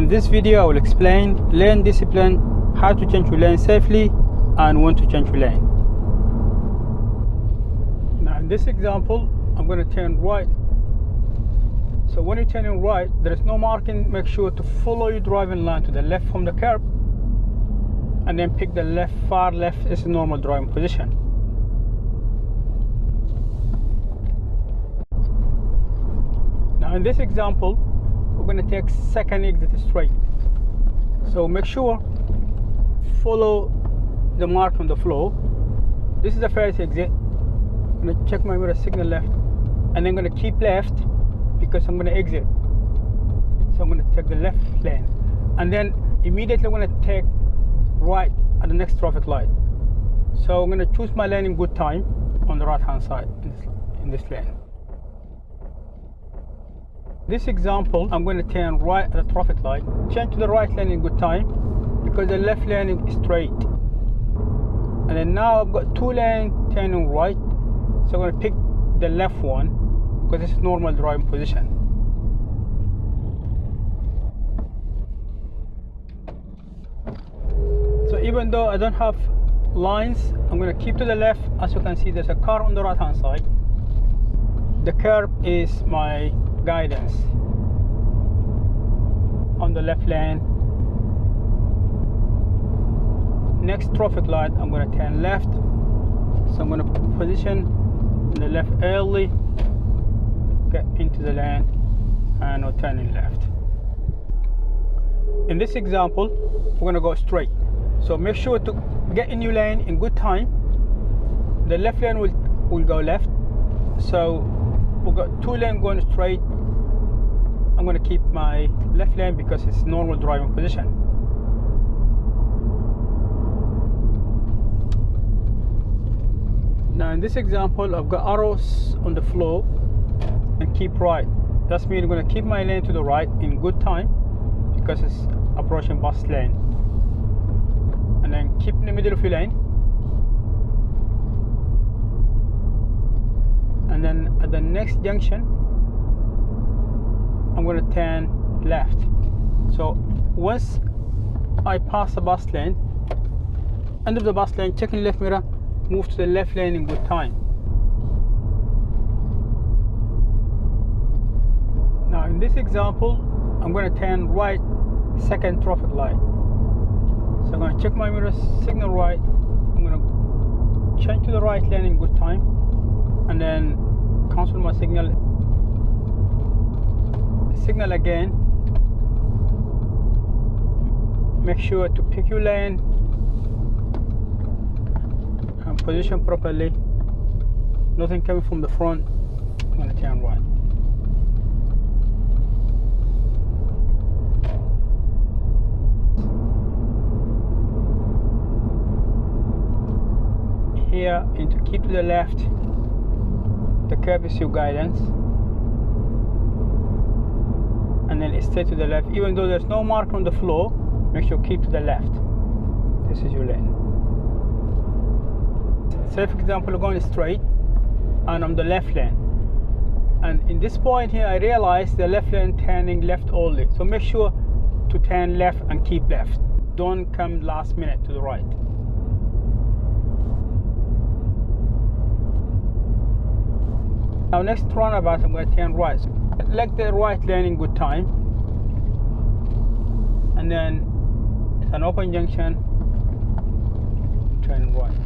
In this video I will explain lane discipline, how to change your lane safely and when to change your lane. Now in this example I'm going to turn right. So when you're turning right, there is no marking. Make sure to follow your driving line to the left from the curb and then pick the left, far left is the normal driving position. Now in this example we're going to take second exit straight. So make sure follow the mark on the floor. This is the first exit. I'm going to check my mirror signal left and then I'm going to keep left because I'm going to exit. So I'm going to take the left lane and then immediately I'm going to take right at the next traffic light. So I'm going to choose my lane in good time on the right hand side in this lane. This example, I'm going to turn right at the traffic light, change to the right lane in good time because the left lane is straight. And then now I've got two lanes turning right, so I'm going to pick the left one because this is normal driving position. So even though I don't have lines, I'm going to keep to the left. As you can see, there's a car on the right hand side. The curb is my guidance on the left lane. Next traffic light I'm going to turn left, so I'm going to position in the left early, get into the lane and we're turning left. In this example we're going to go straight, so make sure to get in your lane in good time. The left lane will go left, so we've got two lanes going straight. I'm going to keep my left lane because it's normal driving position. Now in this example I've got arrows on the floor and keep right. That means I'm going to keep my lane to the right in good time because it's approaching bus lane. And then keep in the middle of your lane. And then at the next junction I'm going to turn left. So once I pass the bus lane, end of the bus lane, checking left mirror, move to the left lane in good time. Now in this example I'm going to turn right, second traffic light. So I'm going to check my mirror, signal right. I'm going to change to the right lane in good time and then cancel my signal again. Make sure to pick your lane and position properly. Nothing coming from the front. I'm going to turn right. Here, and to keep to the left, the curb is your guidance, and then stay to the left. Even though there's no mark on the floor, make sure keep to the left. This is your lane. Say for example I'm going straight and I'm the left lane, and in this point here I realize the left lane turning left only, so make sure to turn left and keep left. Don't come last minute to the right. Now next roundabout I'm going to turn right. Select the right lane in good time, and then it's an open junction, turn right.